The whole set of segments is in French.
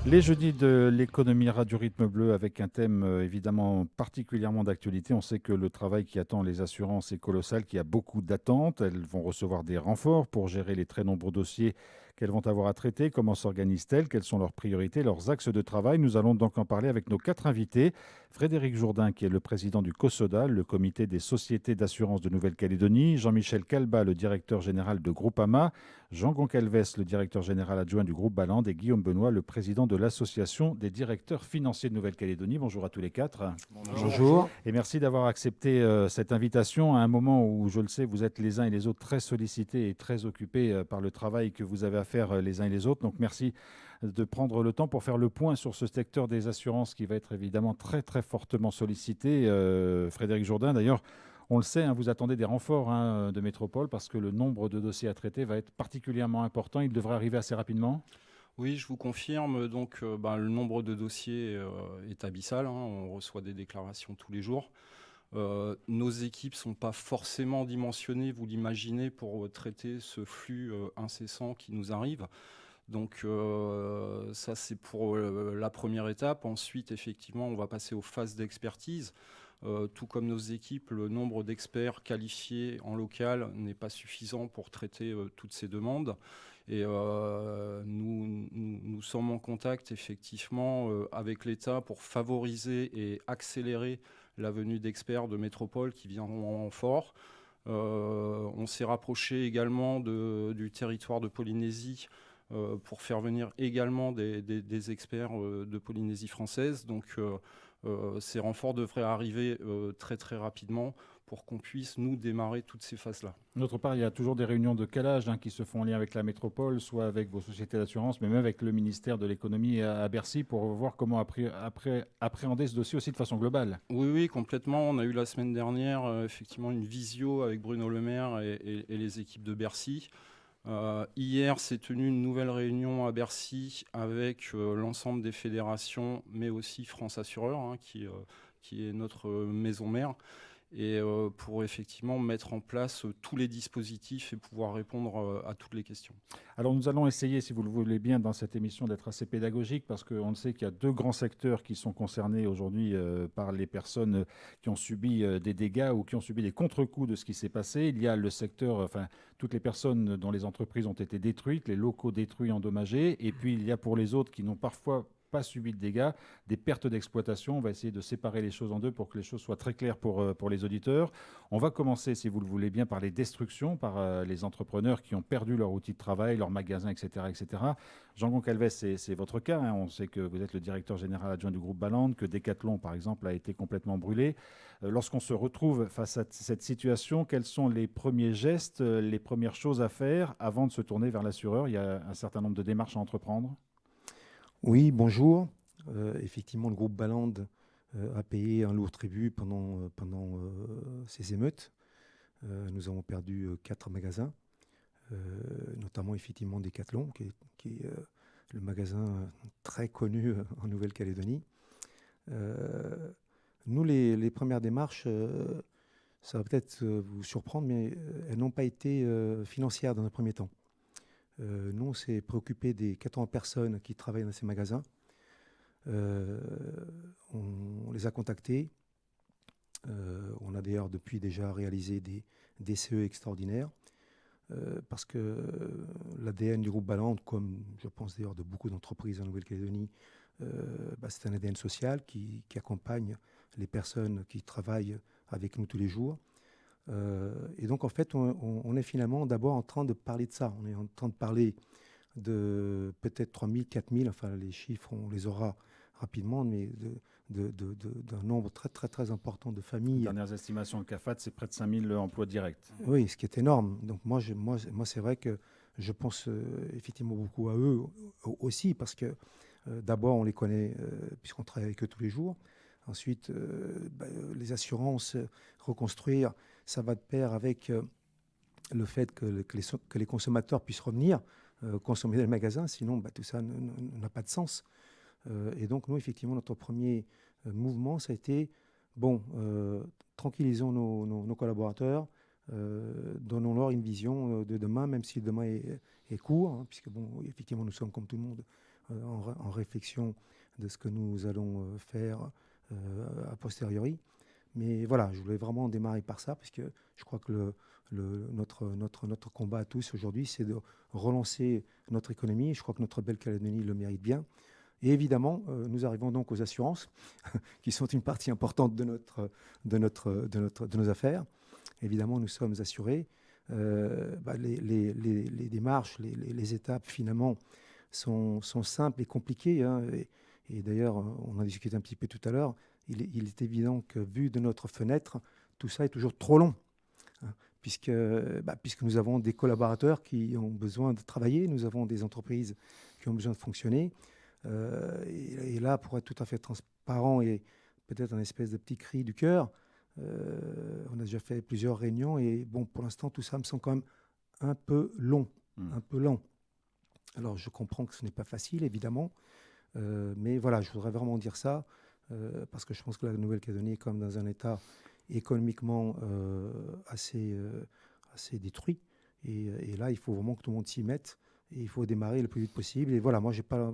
Les jeudis de l'économie Radio Rythme Bleu avec un thème évidemment particulièrement d'actualité. On sait que le travail qui attend les assurances est colossal, qu'il y a beaucoup d'attentes. Elles vont recevoir des renforts pour gérer les très nombreux dossiers qu'elles vont avoir à traiter. Comment s'organisent-elles? Quelles sont leurs priorités, leurs axes de travail? Nous allons donc en parler avec nos quatre invités. Frédéric Jourdain, qui est le président du COSODA, le comité des sociétés d'assurance de Nouvelle-Calédonie. Jean-Michel Calba, le directeur général de Groupama. Jean Goncalves, le directeur général adjoint du groupe Ballande, et Guillaume Benoît, le président de l'Association des directeurs financiers de Nouvelle-Calédonie. Bonjour à tous les quatre. Bonjour. Et merci d'avoir accepté cette invitation à un moment où, je le sais, vous êtes les uns et les autres très sollicités et très occupés par le travail que vous avez à faire les uns et les autres. Donc merci de prendre le temps pour faire le point sur ce secteur des assurances qui va être évidemment très très fortement sollicité. Frédéric Jourdain, d'ailleurs, on le sait, hein, vous attendez des renforts de métropole parce que le nombre de dossiers à traiter va être particulièrement important. Il devrait arriver assez rapidement. Oui, je vous confirme. Donc, le nombre de dossiers est abyssal, hein. On reçoit des déclarations tous les jours. Nos équipes ne sont pas forcément dimensionnées, vous l'imaginez, pour traiter ce flux incessant qui nous arrive. Donc, ça, c'est pour la première étape. Ensuite, effectivement, on va passer aux phases d'expertise. Tout comme nos équipes, le nombre d'experts qualifiés en local n'est pas suffisant pour traiter toutes ces demandes. Et nous sommes en contact effectivement avec l'État pour favoriser et accélérer la venue d'experts de métropole qui viendront en renfort. On s'est rapproché également du territoire de Polynésie pour faire venir également des experts de Polynésie française. Donc ces renforts devraient arriver très très rapidement pour qu'on puisse nous démarrer toutes ces phases-là. D'autre part, il y a toujours des réunions de calage qui se font en lien avec la métropole, soit avec vos sociétés d'assurance, mais même avec le ministère de l'économie à Bercy pour voir comment appréhender ce dossier aussi de façon globale. Oui, oui, complètement. On a eu la semaine dernière effectivement une visio avec Bruno Le Maire et les équipes de Bercy. Hier, s'est tenue une nouvelle réunion à Bercy avec l'ensemble des fédérations, mais aussi France Assureur, hein, qui est notre maison mère, et pour effectivement mettre en place tous les dispositifs et pouvoir répondre à toutes les questions. Alors nous allons essayer, si vous le voulez bien, dans cette émission d'être assez pédagogique parce qu'on sait qu'il y a deux grands secteurs qui sont concernés aujourd'hui par les personnes qui ont subi des dégâts ou qui ont subi des contre-coups de ce qui s'est passé. Il y a le secteur, enfin toutes les personnes dont les entreprises ont été détruites, les locaux détruits, endommagés, et puis il y a pour les autres qui n'ont parfois pas subi de dégâts, des pertes d'exploitation. On va essayer de séparer les choses en deux pour que les choses soient très claires pour les auditeurs. On va commencer, si vous le voulez bien, par les destructions, par les entrepreneurs qui ont perdu leur outil de travail, leurs magasins, etc. etc. Jean Goncalves, c'est votre cas. Hein. On sait que vous êtes le directeur général adjoint du groupe Ballande, que Decathlon, par exemple, a été complètement brûlé. Lorsqu'on se retrouve face à cette situation, quels sont les premiers gestes, les premières choses à faire avant de se tourner vers l'assureur? Il y a un certain nombre de démarches à entreprendre. Oui, bonjour. Effectivement, le groupe Ballande a payé un lourd tribut pendant ces émeutes. Nous avons perdu 4 magasins, notamment effectivement Decathlon, qui est le magasin très connu en Nouvelle-Calédonie. Nous, les premières démarches, ça va peut-être vous surprendre, mais elles n'ont pas été financières dans un premier temps. Nous, on s'est préoccupé des 80 personnes qui travaillent dans ces magasins. On les a contactés. On a d'ailleurs depuis déjà réalisé des CE extraordinaires parce que l'ADN du groupe Ballande, comme je pense d'ailleurs de beaucoup d'entreprises en Nouvelle-Calédonie, c'est un ADN social qui accompagne les personnes qui travaillent avec nous tous les jours. Et donc, en fait, on est finalement d'abord en train de parler de ça. On est en train de parler de peut-être 3 000, 4 000, enfin, les chiffres, on les aura rapidement, mais d'un nombre très, très, très important de familles. Les dernières estimations de CAFAT, c'est près de 5 000 emplois directs. Oui, ce qui est énorme. Donc, moi c'est vrai que je pense effectivement beaucoup à eux aussi, parce que d'abord, on les connaît puisqu'on travaille avec eux tous les jours. Ensuite, les assurances, reconstruire, ça va de pair avec le fait que les consommateurs puissent revenir consommer dans le magasin, sinon tout ça n'a pas de sens. Et donc, nous, effectivement, notre premier mouvement, ça a été, tranquillisons nos collaborateurs, donnons-leur une vision de demain, même si demain est court, hein, puisque, effectivement, nous sommes, comme tout le monde, en réflexion de ce que nous allons faire a posteriori. Mais voilà, je voulais vraiment démarrer par ça, parce que je crois que notre combat à tous aujourd'hui, c'est de relancer notre économie. Je crois que notre Nouvelle-Calédonie le mérite bien. Et évidemment, nous arrivons donc aux assurances, qui sont une partie importante de nos affaires. Évidemment, nous sommes assurés. Les démarches, les étapes, finalement, sont simples et compliquées, hein. Et d'ailleurs, on en discutait un petit peu tout à l'heure, il est évident que, vu de notre fenêtre, tout ça est toujours trop long, hein, puisque nous avons des collaborateurs qui ont besoin de travailler, nous avons des entreprises qui ont besoin de fonctionner. Et là, pour être tout à fait transparent et peut-être un espèce de petit cri du cœur, on a déjà fait plusieurs réunions et bon, pour l'instant, tout ça me semble quand même un peu long, un peu lent. Alors, je comprends que ce n'est pas facile, évidemment, mais voilà, je voudrais vraiment dire ça, parce que je pense que la Nouvelle-Calédonie est quand même dans un état économiquement assez détruit. Et là, il faut vraiment que tout le monde s'y mette. Et il faut démarrer le plus vite possible. Et voilà, moi, j'ai pas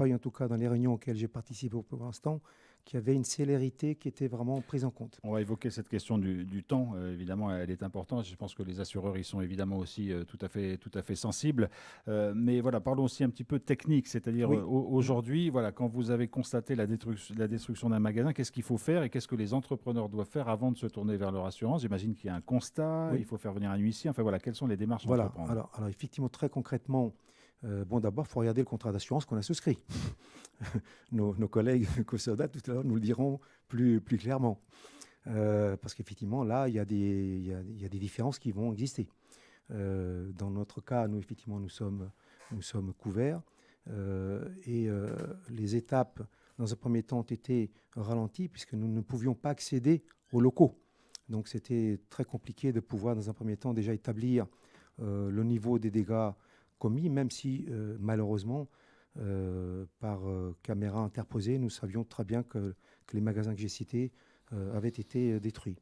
eu, en tout cas, dans les réunions auxquelles j'ai participé pour l'instant, qu'il y avait une célérité qui était vraiment prise en compte. On va évoquer cette question du temps. Évidemment, elle est importante. Je pense que les assureurs y sont évidemment aussi tout à fait sensibles. Mais voilà, parlons aussi un petit peu technique. C'est-à-dire, Oui. aujourd'hui, voilà, quand vous avez constaté la destruction d'un magasin, qu'est-ce qu'il faut faire et qu'est-ce que les entrepreneurs doivent faire avant de se tourner vers leur assurance? J'imagine qu'il y a un constat, Oui. Il faut faire venir un huissier. Enfin voilà, quelles sont les démarches à Voilà. entreprendre? Alors, effectivement, très concrètement, d'abord, il faut regarder le contrat d'assurance qu'on a souscrit. Nos collègues COSODA, tout à l'heure, nous le diront plus clairement. Parce qu'effectivement, là, il y a des différences qui vont exister. Dans notre cas, nous, effectivement, nous sommes couverts. Les étapes, dans un premier temps, ont été ralenties puisque nous ne pouvions pas accéder aux locaux. Donc, c'était très compliqué de pouvoir, dans un premier temps, déjà établir le niveau des dégâts commis, même si, malheureusement, par caméra interposée, nous savions très bien que les magasins que j'ai cités avaient été détruits.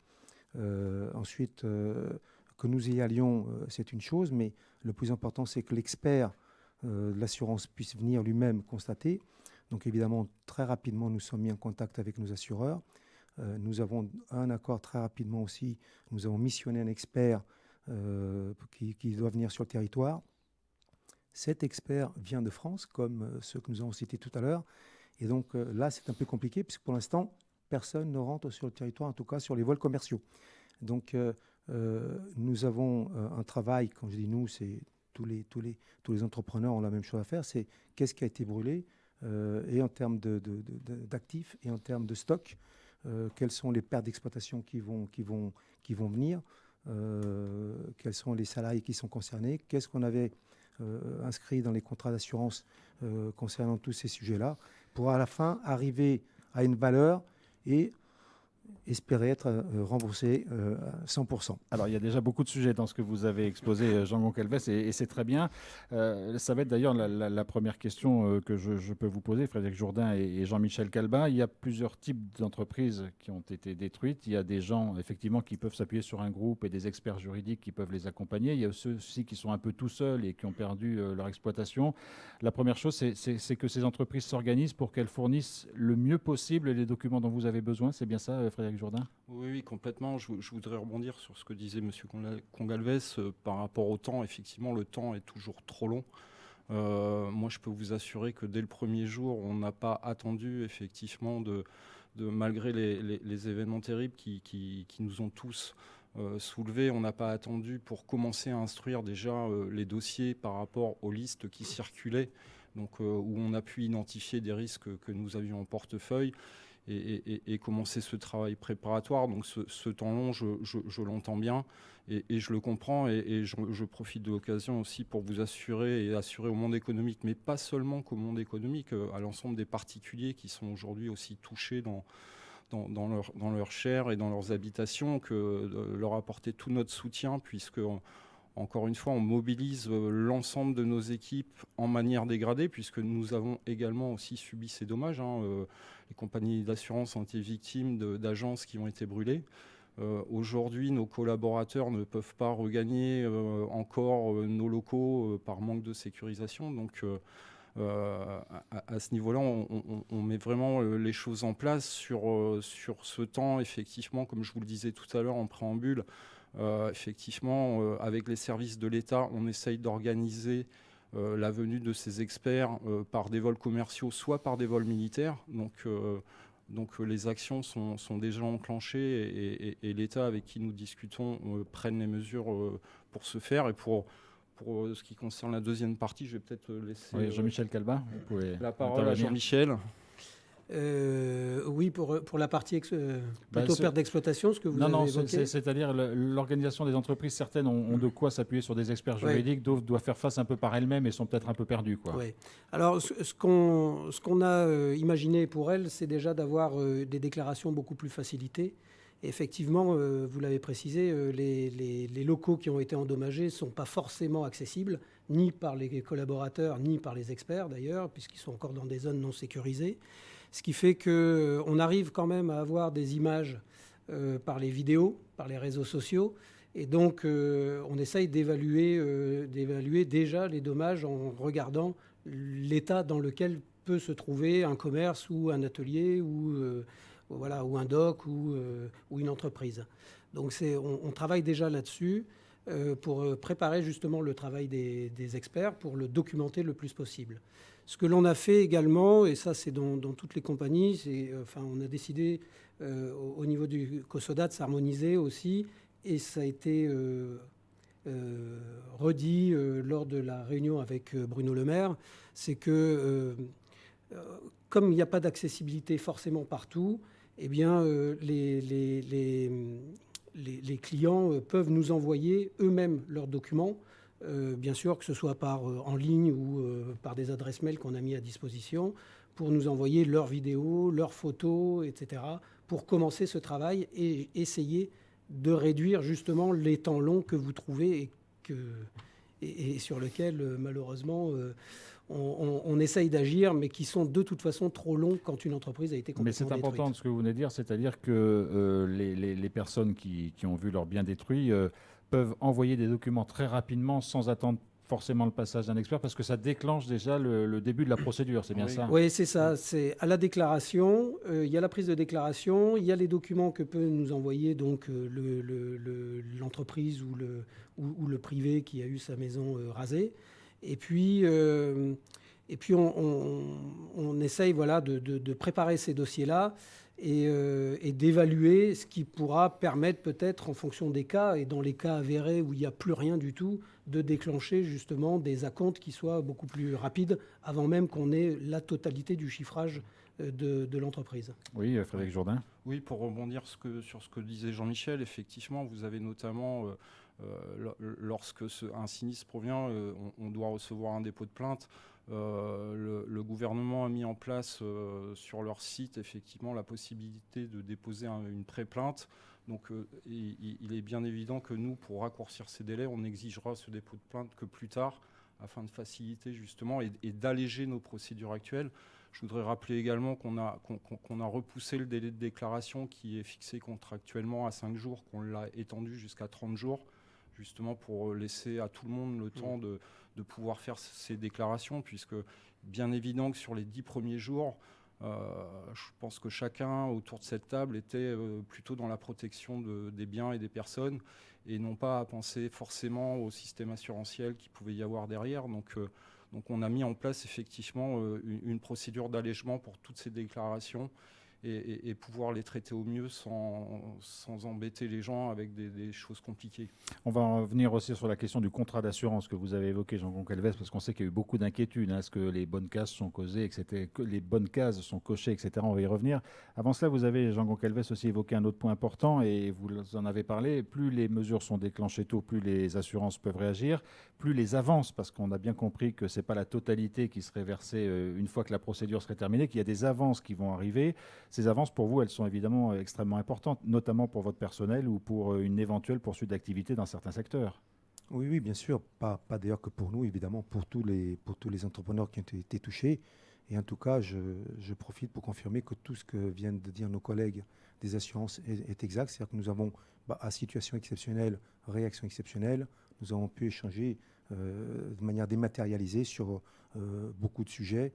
Ensuite, que nous y allions, c'est une chose, mais le plus important, c'est que l'expert de l'assurance puisse venir lui-même constater. Donc évidemment, très rapidement, nous sommes mis en contact avec nos assureurs. Nous avons un accord très rapidement aussi. Nous avons missionné un expert qui doit venir sur le territoire. Cet expert vient de France, comme ceux que nous avons cités tout à l'heure. Et donc là, c'est un peu compliqué, puisque pour l'instant, personne ne rentre sur le territoire, en tout cas sur les vols commerciaux. Donc nous avons un travail, quand je dis nous, c'est tous les entrepreneurs ont la même chose à faire, c'est qu'est-ce qui a été brûlé, et en termes d'actifs et en termes de stock, quelles sont les pertes d'exploitation qui vont venir, quels sont les salariés qui sont concernés, qu'est-ce qu'on avait inscrit dans les contrats d'assurance concernant tous ces sujets-là, pour à la fin arriver à une valeur et espérer être remboursé à 100%. Alors, il y a déjà beaucoup de sujets dans ce que vous avez exposé, Jean Goncalves, et c'est très bien. Ça va être d'ailleurs la première question que je peux vous poser, Frédéric Jourdain et Jean-Michel Calbin. Il y a plusieurs types d'entreprises qui ont été détruites. Il y a des gens, effectivement, qui peuvent s'appuyer sur un groupe et des experts juridiques qui peuvent les accompagner. Il y a ceux-ci qui sont un peu tout seuls et qui ont perdu leur exploitation. La première chose, c'est que ces entreprises s'organisent pour qu'elles fournissent le mieux possible les documents dont vous avez besoin. C'est bien ça, Frédéric Jourdain? Oui, complètement. Je voudrais rebondir sur ce que disait M. Congalves par rapport au temps. Effectivement, le temps est toujours trop long. Moi, je peux vous assurer que dès le premier jour, on n'a pas attendu, effectivement, malgré les événements terribles qui nous ont tous soulevés, on n'a pas attendu pour commencer à instruire déjà les dossiers par rapport aux listes qui circulaient, donc où on a pu identifier des risques que nous avions en portefeuille. Et commencer ce travail préparatoire. Donc ce temps long, je l'entends bien et je le comprends et je profite de l'occasion aussi pour vous assurer et assurer au monde économique, mais pas seulement qu'au monde économique, à l'ensemble des particuliers qui sont aujourd'hui aussi touchés dans leur chair et dans leurs habitations, que leur apporter tout notre soutien, puisque encore une fois, on mobilise l'ensemble de nos équipes en manière dégradée, puisque nous avons également aussi subi ces dommages. Les compagnies d'assurance ont été victimes d'agences qui ont été brûlées. Aujourd'hui, nos collaborateurs ne peuvent pas regagner encore nos locaux par manque de sécurisation. Donc À ce niveau-là, on met vraiment les choses en place sur ce temps, effectivement, comme je vous le disais tout à l'heure en préambule. Effectivement, avec les services de l'État, on essaye d'organiser la venue de ces experts par des vols commerciaux, soit par des vols militaires. Donc les actions sont déjà enclenchées et l'État avec qui nous discutons prennent les mesures pour ce faire. Et pour ce qui concerne la deuxième partie, je vais peut-être laisser Jean-Michel Calbin, vous pouvez la parole à Jean-Michel. Oui, pour la partie plutôt perte d'exploitation, ce que vous avez évoqué. C'est-à-dire l'organisation des entreprises, certaines ont de quoi s'appuyer sur des experts juridiques, d'autres doivent faire face un peu par elles-mêmes et sont peut-être un peu perdues. Oui. Alors, ce qu'on a imaginé pour elles, c'est déjà d'avoir des déclarations beaucoup plus facilitées. Et effectivement, vous l'avez précisé, les locaux qui ont été endommagés ne sont pas forcément accessibles, ni par les collaborateurs, ni par les experts d'ailleurs, puisqu'ils sont encore dans des zones non sécurisées. Ce qui fait qu'on arrive quand même à avoir des images par les vidéos, par les réseaux sociaux. Et donc, on essaye d'évaluer déjà les dommages en regardant l'état dans lequel peut se trouver un commerce ou un atelier ou un dock ou une entreprise. Donc, on travaille déjà là-dessus pour préparer justement le travail des experts pour le documenter le plus possible. Ce que l'on a fait également, et ça c'est dans toutes les compagnies, on a décidé au niveau du COSODA de s'harmoniser aussi, et ça a été redit lors de la réunion avec Bruno Le Maire, c'est que comme il n'y a pas d'accessibilité forcément partout, eh bien les clients peuvent nous envoyer eux-mêmes leurs documents. Bien sûr, que ce soit en ligne ou par des adresses mail qu'on a mis à disposition, pour nous envoyer leurs vidéos, leurs photos, etc., pour commencer ce travail et essayer de réduire justement les temps longs que vous trouvez et sur lesquels, malheureusement, on essaye d'agir, mais qui sont de toute façon trop longs quand une entreprise a été complètement détruite. Mais c'est important ce que vous venez de dire, c'est-à-dire que les personnes qui ont vu leurs biens détruits peuvent envoyer des documents très rapidement sans attendre forcément le passage d'un expert, parce que ça déclenche déjà le début de la procédure, c'est bien ça? Oui, c'est ça. C'est à la déclaration, il y a la prise de déclaration, il y a les documents que peut nous envoyer donc l'entreprise ou le privé qui a eu sa maison rasée. Et puis on essaye de préparer ces dossiers-là et d'évaluer ce qui pourra permettre peut-être en fonction des cas et dans les cas avérés où il n'y a plus rien du tout, de déclencher justement des acomptes qui soient beaucoup plus rapides avant même qu'on ait la totalité du chiffrage de l'entreprise. Oui, Frédéric Jourdain. Oui, pour rebondir sur ce que disait Jean-Michel, effectivement, vous avez notamment, lorsque un sinistre provient, on doit recevoir un dépôt de plainte. Le gouvernement a mis en place sur leur site effectivement la possibilité de déposer une pré-plainte. Donc il est bien évident que nous, pour raccourcir ces délais, on exigera ce dépôt de plainte que plus tard, afin de faciliter justement et d'alléger nos procédures actuelles. Je voudrais rappeler également qu'on a repoussé le délai de déclaration qui est fixé contractuellement à 5 jours, qu'on l'a étendu jusqu'à 30 jours, justement pour laisser à tout le monde le temps de pouvoir faire ces déclarations, puisque bien évident que sur les 10 premiers jours, je pense que chacun autour de cette table était plutôt dans la protection des biens et des personnes, et non pas à penser forcément au système assurantiel qu'il pouvait y avoir derrière. Donc on a mis en place effectivement une procédure d'allègement pour toutes ces déclarations et pouvoir les traiter au mieux sans embêter les gens avec des choses compliquées. On va en revenir aussi sur la question du contrat d'assurance que vous avez évoqué, Jean Goncalves, parce qu'on sait qu'il y a eu beaucoup d'inquiétudes. Est-ce que les bonnes cases sont causées, que les bonnes cases sont cochées, etc. On va y revenir. Avant cela, vous avez, Jean Goncalves, aussi évoqué un autre point important, et vous en avez parlé. Plus les mesures sont déclenchées tôt, plus les assurances peuvent réagir, plus les avances, parce qu'on a bien compris que ce n'est pas la totalité qui serait versée une fois que la procédure serait terminée, qu'il y a des avances qui vont arriver. Ces avances, pour vous, elles sont évidemment extrêmement importantes, notamment pour votre personnel ou pour une éventuelle poursuite d'activité dans certains secteurs. Oui, bien sûr. Pas d'ailleurs que pour nous, évidemment, pour tous les entrepreneurs qui ont été touchés. Et en tout cas, je profite pour confirmer que tout ce que viennent de dire nos collègues des assurances est exact. C'est-à-dire que nous avons, à situation exceptionnelle, réaction exceptionnelle, nous avons pu échanger de manière dématérialisée sur beaucoup de sujets.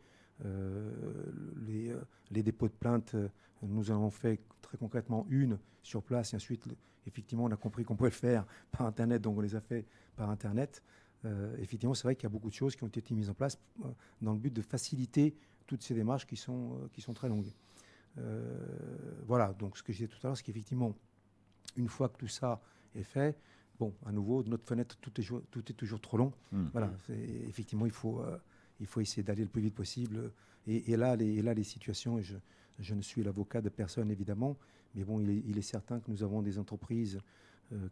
Les dépôts de plainte, nous en avons fait très concrètement une sur place et ensuite, effectivement, on a compris qu'on pouvait le faire par Internet, donc on les a fait par Internet. Effectivement, c'est vrai qu'il y a beaucoup de choses qui ont été mises en place dans le but de faciliter toutes ces démarches qui sont très longues. Voilà, donc ce que je disais tout à l'heure, c'est qu'effectivement, une fois que tout ça est fait, bon, à nouveau, de notre fenêtre, tout est toujours trop long. Voilà, effectivement, il faut essayer d'aller le plus vite possible. Et là, les situations, je ne suis l'avocat de personne, évidemment, mais bon, il est certain que nous avons des entreprises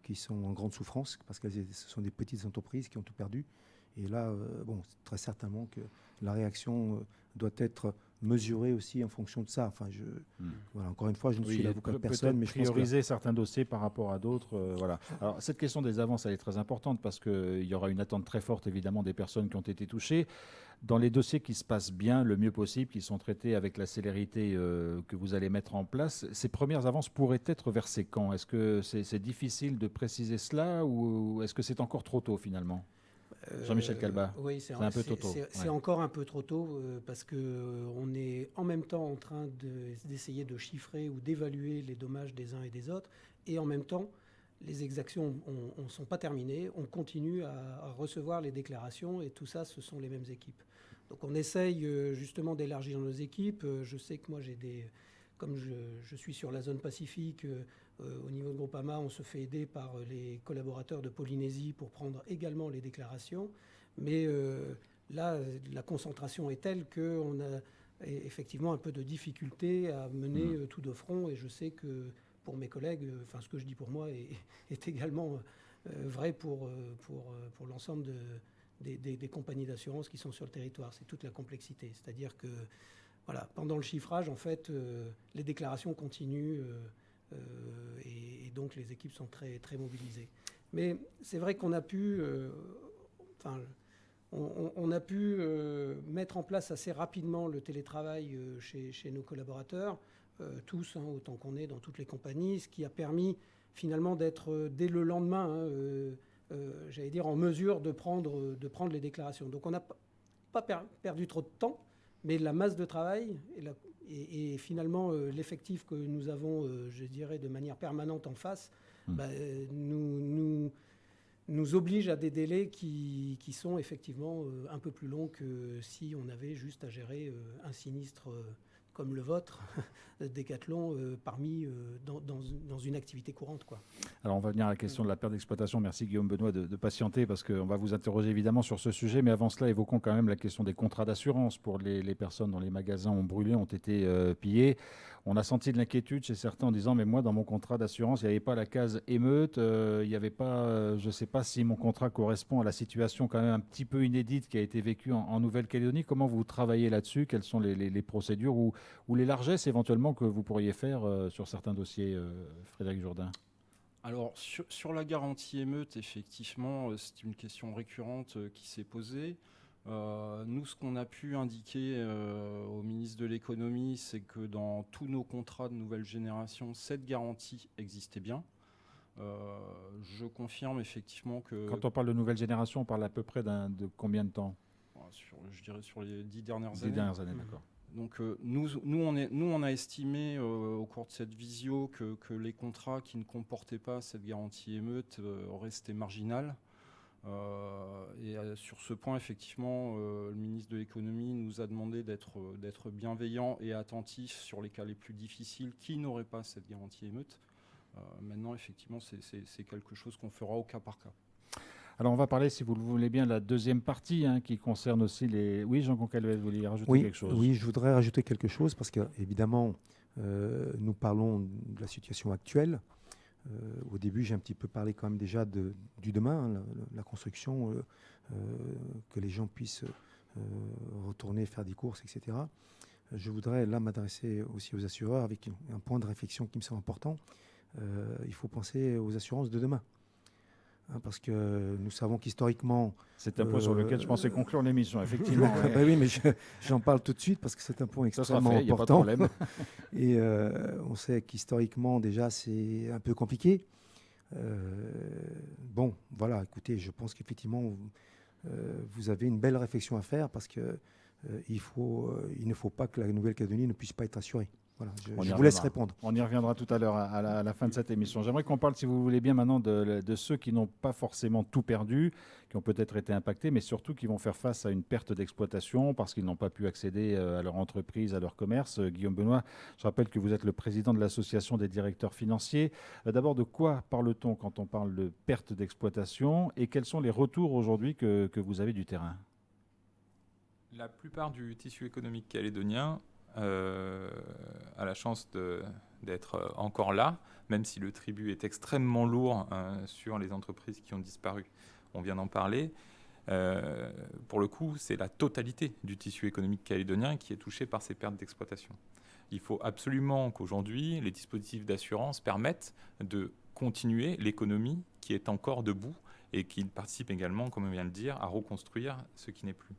qui sont en grande souffrance, parce que ce sont des petites entreprises qui ont tout perdu. Et là, bon, très certainement que la réaction doit être mesurée aussi en fonction de ça. Enfin, voilà, encore une fois, je ne suis l'avocat de personne, mais je pense prioriser certains dossiers par rapport à d'autres. Voilà. Alors, cette question des avances, elle est très importante parce qu'il y aura une attente très forte, évidemment, des personnes qui ont été touchées. Dans les dossiers qui se passent bien, le mieux possible, qui sont traités avec la célérité que vous allez mettre en place, ces premières avances pourraient être versées quand? Est-ce que c'est difficile de préciser cela ou est-ce que c'est encore trop tôt finalement? Jean-Michel Calbat, oui, c'est un peu trop tôt. C'est encore un peu trop tôt parce qu'on est en même temps en train d'essayer de chiffrer ou d'évaluer les dommages des uns et des autres. Et en même temps, les exactions ne sont pas terminées. On continue à recevoir les déclarations et tout ça, ce sont les mêmes équipes. Donc on essaye justement d'élargir nos équipes. Je sais que moi, comme je suis sur la zone Pacifique, au niveau de Groupama, on se fait aider par les collaborateurs de Polynésie pour prendre également les déclarations. Mais là, la concentration est telle qu'on a effectivement un peu de difficulté à mener tout de front. Et je sais que pour mes collègues, enfin ce que je dis pour moi est également vrai pour l'ensemble des compagnies d'assurance qui sont sur le territoire. C'est toute la complexité. C'est-à-dire que voilà, pendant le chiffrage, en fait, les déclarations continuent et donc les équipes sont très, très mobilisées. Mais c'est vrai qu'on a pu, on a pu mettre en place assez rapidement le télétravail chez nos collaborateurs, tous, autant qu'on est dans toutes les compagnies, ce qui a permis finalement d'être dès le lendemain, j'allais dire, en mesure de prendre les déclarations. Donc on n'a pas perdu trop de temps, mais la masse de travail et finalement l'effectif que nous avons, je dirais, de manière permanente en face, nous oblige à des délais qui sont effectivement un peu plus longs que si on avait juste à gérer un sinistre comme le vôtre, Décathlon, dans une activité courante, quoi. Alors on va venir à la question de la perte d'exploitation. Merci Guillaume Benoît de patienter parce qu'on va vous interroger évidemment sur ce sujet. Mais avant cela, évoquons quand même la question des contrats d'assurance pour les personnes dont les magasins ont brûlé, ont été pillés. On a senti de l'inquiétude chez certains en disant mais moi dans mon contrat d'assurance, il n'y avait pas la case émeute, il n'y avait pas, je ne sais pas si mon contrat correspond à la situation quand même un petit peu inédite qui a été vécue en Nouvelle-Calédonie. Comment vous travaillez là-dessus? Quelles sont les procédures ou les largesses éventuellement que vous pourriez faire sur certains dossiers, Frédéric Jourdain? Alors, sur la garantie émeute, effectivement, c'est une question récurrente qui s'est posée. Nous, ce qu'on a pu indiquer au ministre de l'économie, c'est que dans tous nos contrats de nouvelle génération, cette garantie existait bien. Je confirme effectivement que... Quand on parle de nouvelle génération, on parle à peu près de combien de temps? Je dirais sur les 10 dernières années. 10 dernières années, d'accord. Donc nous, on a estimé au cours de cette visio que les contrats qui ne comportaient pas cette garantie émeute restaient marginales. Et sur ce point, effectivement, le ministre de l'économie nous a demandé d'être bienveillant et attentif sur les cas les plus difficiles qui n'auraient pas cette garantie émeute. Maintenant, effectivement, c'est quelque chose qu'on fera au cas par cas. Alors on va parler, si vous le voulez bien, de la deuxième partie qui concerne aussi les... Oui, Jean Concalvet, vous vouliez rajouter quelque chose? Oui, je voudrais rajouter quelque chose parce qu'évidemment, nous parlons de la situation actuelle. Au début, j'ai un petit peu parlé quand même déjà du demain, la construction, que les gens puissent retourner faire des courses, etc. Je voudrais là m'adresser aussi aux assureurs avec un point de réflexion qui me semble important. Il faut penser aux assurances de demain. Parce que nous savons qu'historiquement... C'est un point sur lequel je pensais conclure l'émission, effectivement. Oui, mais j'en parle tout de suite parce que c'est un point extrêmement important. Il n'y a pas de problème. Et on sait qu'historiquement, déjà, c'est un peu compliqué. Bon, voilà, écoutez, je pense qu'effectivement, vous avez une belle réflexion à faire parce que il ne faut pas que la Nouvelle-Calédonie ne puisse pas être assurée. Voilà, je vous laisse répondre. On y reviendra tout à l'heure à la fin de cette émission. J'aimerais qu'on parle, si vous voulez bien, maintenant de ceux qui n'ont pas forcément tout perdu, qui ont peut-être été impactés, mais surtout qui vont faire face à une perte d'exploitation parce qu'ils n'ont pas pu accéder à leur entreprise, à leur commerce. Guillaume Benoît, je rappelle que vous êtes le président de l'Association des directeurs financiers. D'abord, de quoi parle-t-on quand on parle de perte d'exploitation et quels sont les retours aujourd'hui que vous avez du terrain ? La plupart du tissu économique calédonien a la chance d'être encore là, même si le tribut est extrêmement lourd sur les entreprises qui ont disparu. On vient d'en parler. Pour le coup, c'est la totalité du tissu économique calédonien qui est touché par ces pertes d'exploitation. Il faut absolument qu'aujourd'hui, les dispositifs d'assurance permettent de continuer l'économie qui est encore debout et qui participe également, comme on vient de le dire, à reconstruire ce qui n'est plus.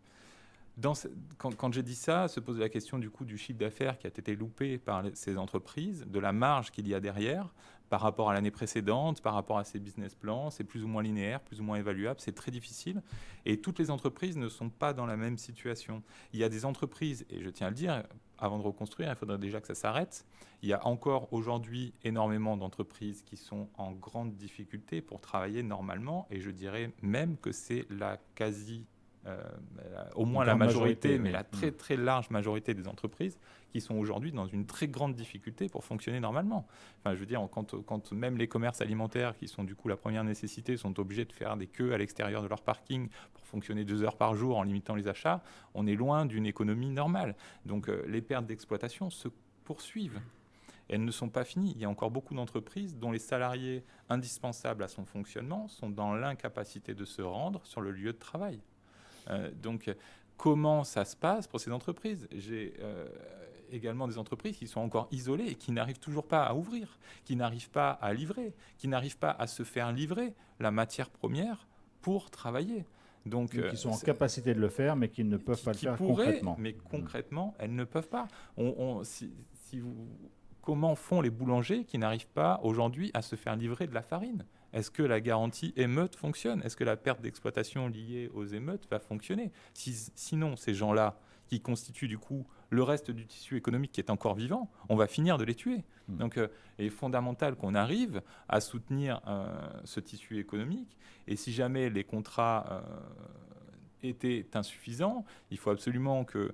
Quand j'ai dit ça, se pose la question du coût du chiffre d'affaires qui a été loupé par ces entreprises, de la marge qu'il y a derrière par rapport à l'année précédente, par rapport à ces business plans. C'est plus ou moins linéaire, plus ou moins évaluable, c'est très difficile. Et toutes les entreprises ne sont pas dans la même situation. Il y a des entreprises, et je tiens à le dire, avant de reconstruire, il faudrait déjà que ça s'arrête. Il y a encore aujourd'hui énormément d'entreprises qui sont en grande difficulté pour travailler normalement, et je dirais même que c'est la au moins la majorité, mais la très très large majorité des entreprises qui sont aujourd'hui dans une très grande difficulté pour fonctionner normalement. Enfin, je veux dire, quand même les commerces alimentaires, qui sont du coup la première nécessité, sont obligés de faire des queues à l'extérieur de leur parking pour fonctionner 2 heures par jour en limitant les achats, on est loin d'une économie normale. Donc les pertes d'exploitation se poursuivent. Elles ne sont pas finies. Il y a encore beaucoup d'entreprises dont les salariés indispensables à son fonctionnement sont dans l'incapacité de se rendre sur le lieu de travail. Donc, comment ça se passe pour ces entreprises ? J'ai également des entreprises qui sont encore isolées et qui n'arrivent toujours pas à ouvrir, qui n'arrivent pas à livrer, qui n'arrivent pas à se faire livrer la matière première pour travailler. Donc, qui sont en capacité de le faire, mais qui ne peuvent pas le faire concrètement. Mais concrètement, elles ne peuvent pas. Comment font les boulangers qui n'arrivent pas aujourd'hui à se faire livrer de la farine ? Est-ce que la garantie émeute fonctionne ? Est-ce que la perte d'exploitation liée aux émeutes va fonctionner ? Sinon, ces gens-là, qui constituent du coup le reste du tissu économique qui est encore vivant, on va finir de les tuer. Donc, il est fondamental qu'on arrive à soutenir ce tissu économique. Et si jamais les contrats étaient insuffisants, il faut absolument que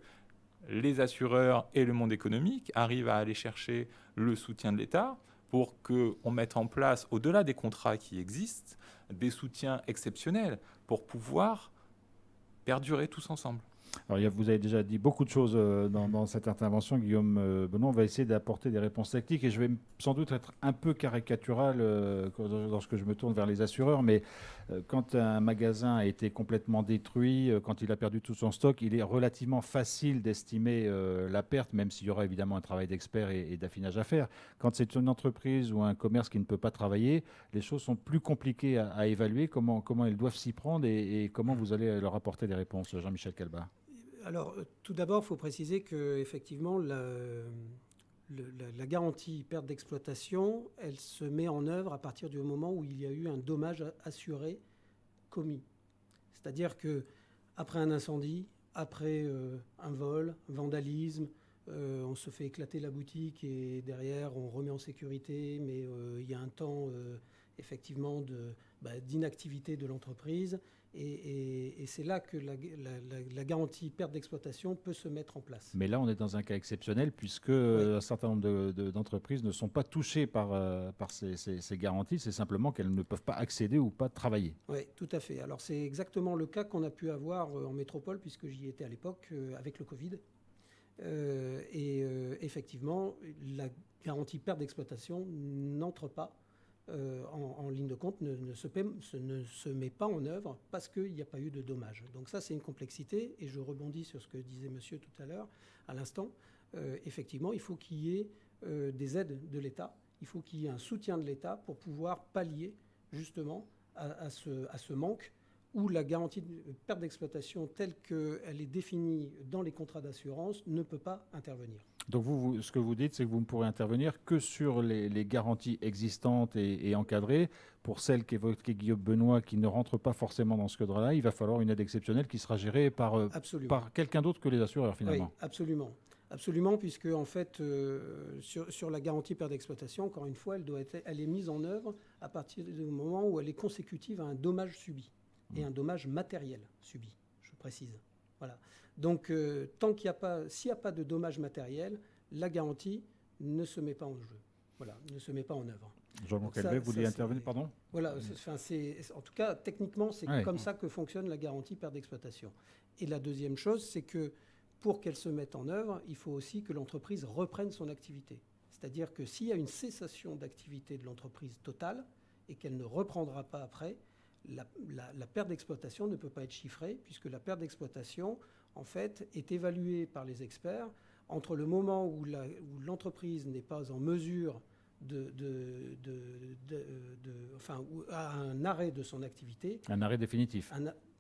les assureurs et le monde économique arrivent à aller chercher le soutien de l'État pour qu'on mette en place, au-delà des contrats qui existent, des soutiens exceptionnels pour pouvoir perdurer tous ensemble. Alors, vous avez déjà dit beaucoup de choses dans cette intervention, Guillaume Benoît. On va essayer d'apporter des réponses techniques et je vais sans doute être un peu caricatural lorsque je me tourne vers les assureurs, mais quand un magasin a été complètement détruit, quand il a perdu tout son stock, il est relativement facile d'estimer la perte, même s'il y aura évidemment un travail d'expert et d'affinage à faire. Quand c'est une entreprise ou un commerce qui ne peut pas travailler, les choses sont plus compliquées à évaluer. Comment ils doivent s'y prendre et comment vous allez leur apporter des réponses, Jean-Michel Calbat? Alors, tout d'abord, il faut préciser qu'effectivement, la garantie perte d'exploitation, elle se met en œuvre à partir du moment où il y a eu un dommage assuré commis. C'est-à-dire qu'après un incendie, après un vol, un vandalisme, on se fait éclater la boutique et derrière, on remet en sécurité, mais il y a un temps, effectivement, d'inactivité de l'entreprise. Et c'est là que la garantie perte d'exploitation peut se mettre en place. Mais là, on est dans un cas exceptionnel puisque un certain nombre d'entreprises ne sont pas touchées par ces garanties. C'est simplement qu'elles ne peuvent pas accéder ou pas travailler. Oui, tout à fait. Alors, c'est exactement le cas qu'on a pu avoir en métropole puisque j'y étais à l'époque avec le Covid. Effectivement, la garantie perte d'exploitation n'entre pas en ligne de compte, ne se met pas en œuvre parce qu'il n'y a pas eu de dommages. Donc ça, c'est une complexité, et je rebondis sur ce que disait monsieur tout à l'heure, à l'instant. Effectivement, il faut qu'il y ait des aides de l'État, il faut qu'il y ait un soutien de l'État pour pouvoir pallier justement à ce manque où la garantie de perte d'exploitation telle qu'elle est définie dans les contrats d'assurance ne peut pas intervenir. Donc ce que vous dites, c'est que vous ne pourrez intervenir que sur les garanties existantes et encadrées. Pour celles qu'évoquait Guillaume Benoît, qui ne rentrent pas forcément dans ce cadre-là, il va falloir une aide exceptionnelle qui sera gérée par quelqu'un d'autre que les assureurs, finalement. Oui, absolument. Absolument, puisque en fait, sur la garantie perte d'exploitation, encore une fois, elle est mise en œuvre à partir du moment où elle est consécutive à un dommage subi et un dommage matériel subi, je précise. Voilà. Donc, s'il n'y a pas de dommage matériel, la garantie ne se met pas en jeu. Voilà, ne se met pas en œuvre. Jean-Marc Calvet, vous vouliez intervenir, pardon ? Voilà, en tout cas, techniquement, c'est comme ça que fonctionne la garantie perte d'exploitation. Et la deuxième chose, c'est que pour qu'elle se mette en œuvre, il faut aussi que l'entreprise reprenne son activité. C'est-à-dire que s'il y a une cessation d'activité de l'entreprise totale et qu'elle ne reprendra pas après, la perte d'exploitation ne peut pas être chiffrée, puisque la perte d'exploitation, en fait, est évaluée par les experts entre le moment où l'entreprise n'est pas en mesure à un arrêt de son activité. Un arrêt définitif.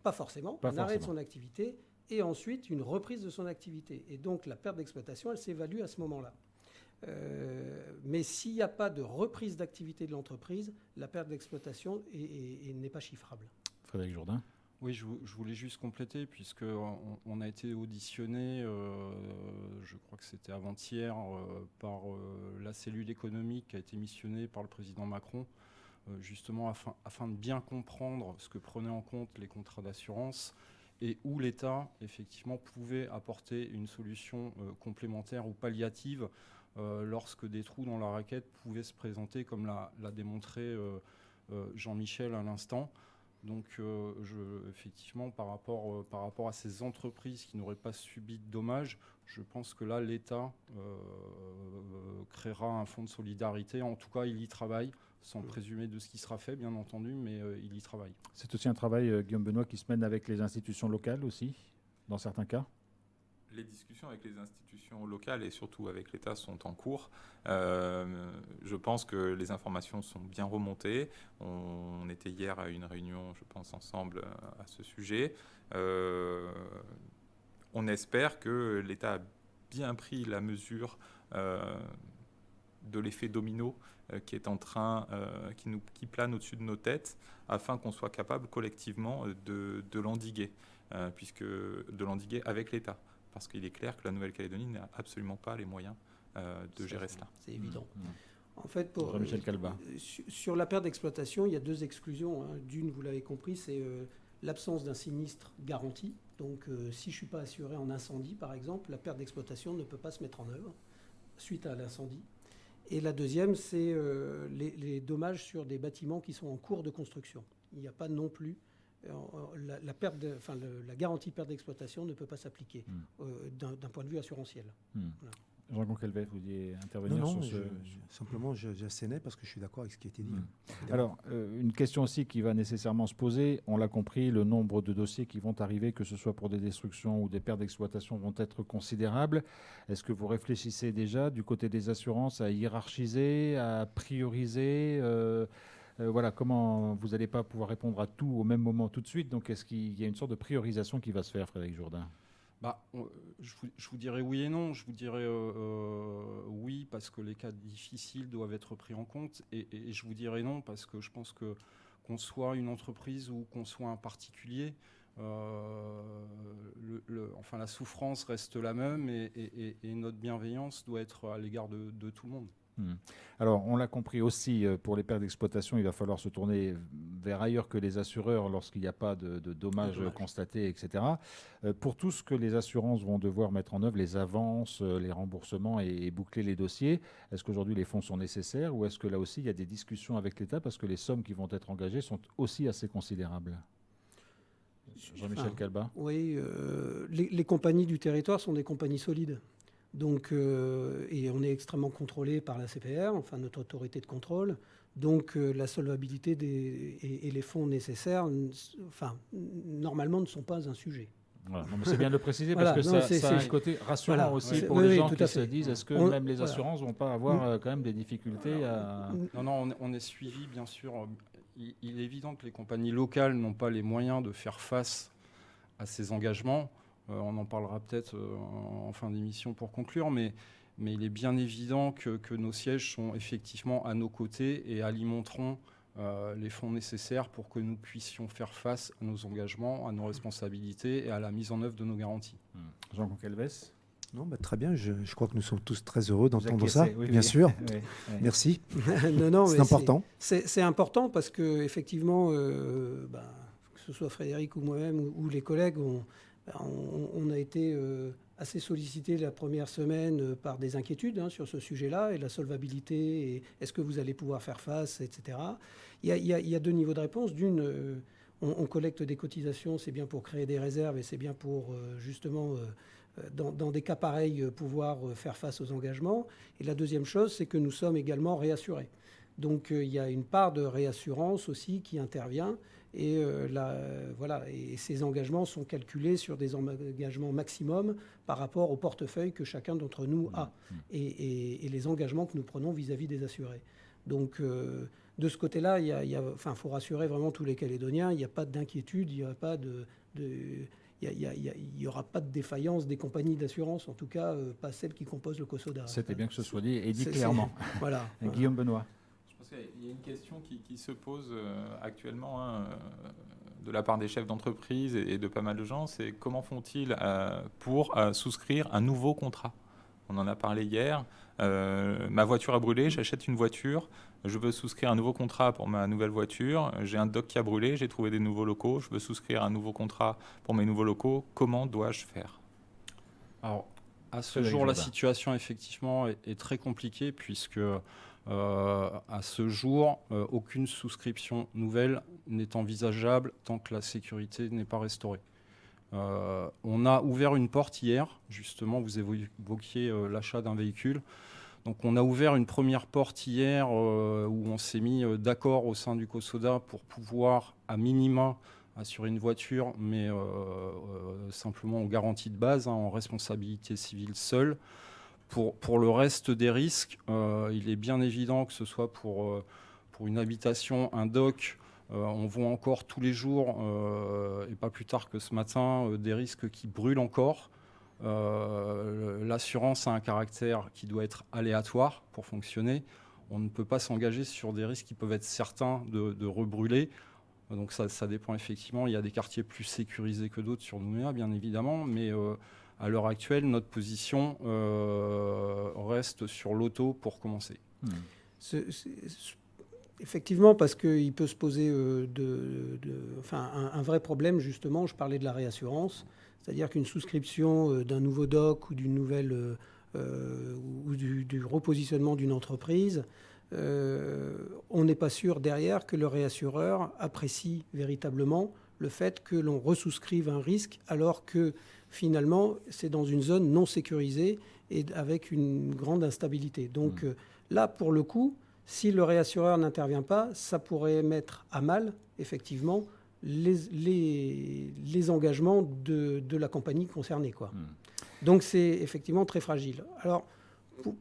Pas forcément, arrêt de son activité, et ensuite une reprise de son activité. Et donc la perte d'exploitation, elle s'évalue à ce moment-là. Mais s'il n'y a pas de reprise d'activité de l'entreprise, la perte d'exploitation n'est pas chiffrable. Frédéric Jourdain. Oui, je voulais juste compléter, puisqu'on a été auditionné, je crois que c'était avant-hier, par la cellule économique qui a été missionnée par le président Macron, justement afin de bien comprendre ce que prenaient en compte les contrats d'assurance et où l'État, effectivement, pouvait apporter une solution complémentaire ou palliative lorsque des trous dans la raquette pouvaient se présenter, comme l'a démontré Jean-Michel à l'instant. Donc, effectivement, par rapport à ces entreprises qui n'auraient pas subi de dommages, je pense que là, l'État créera un fonds de solidarité. En tout cas, il y travaille, sans présumer de ce qui sera fait, bien entendu, mais il y travaille. C'est aussi un travail, Guillaume Benoît, qui se mène avec les institutions locales aussi, dans certains cas. Les discussions avec les institutions locales et surtout avec l'État sont en cours. Je pense que les informations sont bien remontées. On était hier à une réunion, je pense, ensemble à ce sujet. On espère que l'État a bien pris la mesure de l'effet domino qui est en train, qui plane au-dessus de nos têtes, afin qu'on soit capable collectivement de l'endiguer, de l'endiguer avec l'État. Parce qu'il est clair que la Nouvelle-Calédonie n'a absolument pas les moyens de gérer cela. C'est évident. En fait, Jean-Michel Calvat. Sur la perte d'exploitation, il y a deux exclusions. D'une, vous l'avez compris, c'est l'absence d'un sinistre garanti. Donc, si je ne suis pas assuré en incendie, par exemple, la perte d'exploitation ne peut pas se mettre en œuvre suite à l'incendie. Et la deuxième, c'est les dommages sur des bâtiments qui sont en cours de construction. Il n'y a pas non plus... La garantie perte d'exploitation ne peut pas s'appliquer d'un point de vue assurantiel. Voilà. Jean-Marc Calvet, vous vouliez intervenir sur ce... Simplement, j'assénais parce que je suis d'accord avec ce qui a été dit. Alors, une question aussi qui va nécessairement se poser, on l'a compris, le nombre de dossiers qui vont arriver, que ce soit pour des destructions ou des pertes d'exploitation, vont être considérables. Est-ce que vous réfléchissez déjà, du côté des assurances, à hiérarchiser, à prioriser voilà, comment vous n'allez pas pouvoir répondre à tout au même moment tout de suite. Donc, est-ce qu'il y a une sorte de priorisation qui va se faire, Frédéric Jourdain ? Je vous dirais oui et non. Je vous dirais oui parce que les cas difficiles doivent être pris en compte. Et je vous dirais non parce que je pense qu'on soit une entreprise ou qu'on soit un particulier, la souffrance reste la même et notre bienveillance doit être à l'égard de tout le monde. Alors, on l'a compris aussi, pour les pertes d'exploitation, il va falloir se tourner vers ailleurs que les assureurs lorsqu'il n'y a pas de dommages constatés, etc. Pour tout ce que les assurances vont devoir mettre en œuvre, les avances, les remboursements et boucler les dossiers, est-ce qu'aujourd'hui les fonds sont nécessaires ou est-ce que là aussi il y a des discussions avec l'État parce que les sommes qui vont être engagées sont aussi assez considérables ? Jean-Michel Calvat. Oui, les compagnies du territoire sont des compagnies solides. Donc, et on est extrêmement contrôlé par la CPR, enfin notre autorité de contrôle. Donc la solvabilité et les fonds nécessaires, normalement, ne sont pas un sujet. Voilà. Non, mais c'est bien de le préciser parce que ça a un côté rassurant aussi pour les gens qui se disent est-ce que même les assurances ne vont pas avoir quand même des difficultés à... Non, on est suivi, bien sûr. il est évident que les compagnies locales n'ont pas les moyens de faire face à ces engagements. On en parlera peut-être en fin d'émission pour conclure, mais il est bien évident que nos sièges sont effectivement à nos côtés et alimenteront les fonds nécessaires pour que nous puissions faire face à nos engagements, à nos responsabilités et à la mise en œuvre de nos garanties. Jean Conquelves. Non, très bien. Je crois que nous sommes tous très heureux d'entendre ça. Oui, bien sûr. Oui. Merci. Non, c'est mais important. C'est important parce que effectivement, que ce soit Frédéric ou moi-même ou les collègues, on a été assez sollicités la première semaine par des inquiétudes sur ce sujet-là et la solvabilité. Et est-ce que vous allez pouvoir faire face, etc. Il y a deux niveaux de réponse. D'une, on collecte des cotisations, c'est bien pour créer des réserves et c'est bien pour justement dans des cas pareils, pouvoir faire face aux engagements. Et la deuxième chose, c'est que nous sommes également réassurés. Donc il y a une part de réassurance aussi qui intervient. Et, et ces engagements sont calculés sur des engagements maximum par rapport au portefeuille que chacun d'entre nous a et les engagements que nous prenons vis-à-vis des assurés. Donc de ce côté-là, il faut rassurer vraiment tous les Calédoniens. Il n'y a pas d'inquiétude, il n'y a pas il n'y aura pas de défaillance des compagnies d'assurance, en tout cas pas celles qui composent le COSODA. C'était bien que ce soit dit et dit clairement. Voilà. Guillaume Benoît. Je pense qu'il y a une question qui se pose actuellement de la part des chefs d'entreprise et de pas mal de gens, c'est comment font-ils pour souscrire un nouveau contrat ? On en a parlé hier. Ma voiture a brûlé, j'achète une voiture. Je veux souscrire un nouveau contrat pour ma nouvelle voiture. J'ai un dock qui a brûlé, j'ai trouvé des nouveaux locaux. Je veux souscrire un nouveau contrat pour mes nouveaux locaux. Comment dois-je faire ? Alors, à ce jour, la situation effectivement est très compliquée puisque à ce jour, aucune souscription nouvelle n'est envisageable tant que la sécurité n'est pas restaurée. On a ouvert une porte hier, justement, vous évoquiez l'achat d'un véhicule. Donc on a ouvert une première porte hier où on s'est mis d'accord au sein du COSODA pour pouvoir, à minima, assurer une voiture, mais simplement en garantie de base, en responsabilité civile seule. Pour le reste des risques, il est bien évident que ce soit pour une habitation, un dock, on voit encore tous les jours, et pas plus tard que ce matin, des risques qui brûlent encore. L'assurance a un caractère qui doit être aléatoire pour fonctionner. On ne peut pas s'engager sur des risques qui peuvent être certains de rebrûler. Donc ça dépend effectivement. Il y a des quartiers plus sécurisés que d'autres sur Nouméa, bien évidemment, mais à l'heure actuelle, notre position reste sur l'auto pour commencer. Effectivement, parce qu'il peut se poser un vrai problème, justement. Je parlais de la réassurance. C'est-à-dire qu'une souscription d'un nouveau dock ou d'une nouvelle ou du repositionnement d'une entreprise, on n'est pas sûr derrière que le réassureur apprécie véritablement le fait que l'on resouscrive un risque alors que finalement c'est dans une zone non sécurisée et avec une grande instabilité. Donc là, pour le coup, si le réassureur n'intervient pas, ça pourrait mettre à mal, effectivement, les engagements de la compagnie concernée, quoi. Donc c'est effectivement très fragile. Alors,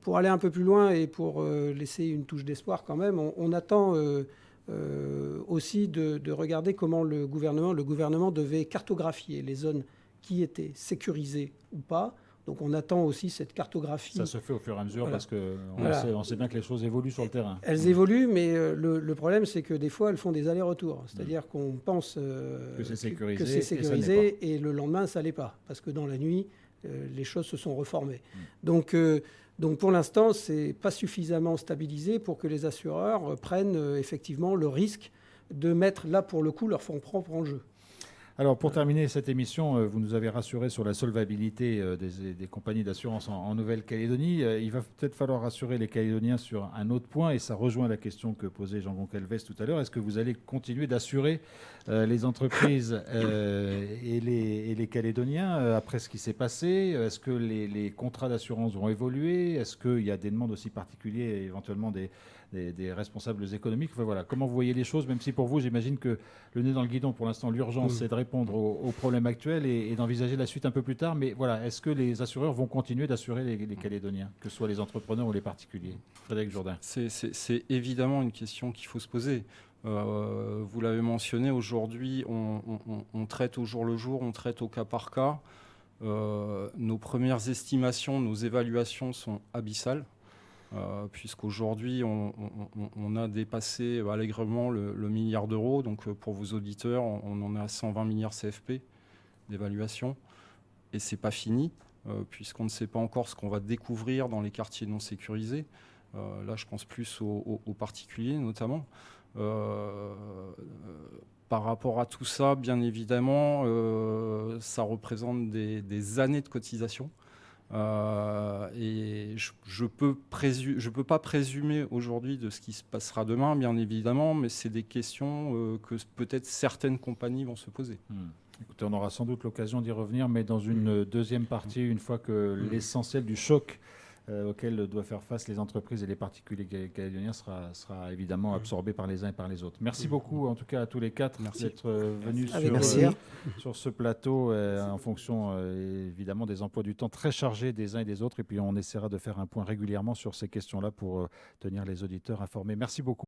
pour aller un peu plus loin et pour laisser une touche d'espoir quand même, on attend aussi de regarder comment le gouvernement devait cartographier les zones qui étaient sécurisées ou pas. Donc on attend aussi cette cartographie. Ça se fait au fur et à mesure, voilà. Parce qu'on voilà. sait bien que les choses évoluent sur le terrain. Elles évoluent, mais le problème, c'est que des fois, elles font des allers-retours. C'est-à-dire qu'on pense que c'est sécurisé, et le lendemain, ça ne l'est pas. Parce que dans la nuit, les choses se sont reformées. Donc pour l'instant, ce n'est pas suffisamment stabilisé pour que les assureurs prennent effectivement le risque de mettre, là, pour le coup, leur fonds propres en jeu. Alors, pour terminer cette émission, vous nous avez rassuré sur la solvabilité des compagnies d'assurance en Nouvelle-Calédonie. Il va peut-être falloir rassurer les Calédoniens sur un autre point, et ça rejoint la question que posait Jean Conquelves tout à l'heure. Est-ce que vous allez continuer d'assurer les entreprises et les Calédoniens après ce qui s'est passé? Est-ce que les contrats d'assurance vont évoluer? Est-ce qu'il y a des demandes aussi particulières et éventuellement des responsables économiques? Enfin, voilà. Comment vous voyez les choses, même si pour vous, j'imagine que le nez dans le guidon, pour l'instant, l'urgence, c'est de répondre aux problèmes actuels et d'envisager la suite un peu plus tard. Mais voilà, est-ce que les assureurs vont continuer d'assurer les Calédoniens, que ce soit les entrepreneurs ou les particuliers? Frédéric Jourdain. C'est évidemment une question qu'il faut se poser. Vous l'avez mentionné, aujourd'hui, on traite au jour le jour, on traite au cas par cas. Nos premières estimations, nos évaluations sont abyssales, puisqu'aujourd'hui, on a dépassé allègrement le milliard d'euros. Donc, pour vos auditeurs, on en est à 120 milliards CFP d'évaluation. Et ce n'est pas fini, puisqu'on ne sait pas encore ce qu'on va découvrir dans les quartiers non sécurisés. Là, je pense plus aux particuliers, notamment. Par rapport à tout ça, bien évidemment, ça représente des années de cotisation. Et je peux pas présumer aujourd'hui de ce qui se passera demain, bien évidemment, mais c'est des questions que peut-être certaines compagnies vont se poser. Écoutez, on aura sans doute l'occasion d'y revenir, mais dans une deuxième partie, une fois que l'essentiel du choc auquel doivent faire face les entreprises et les particuliers calédoniens sera évidemment absorbé par les uns et par les autres. Merci beaucoup, en tout cas, à tous les quatre d'être venus sur ce plateau en fonction, évidemment, des emplois du temps très chargés des uns et des autres. Et puis, on essaiera de faire un point régulièrement sur ces questions-là pour tenir les auditeurs informés. Merci beaucoup.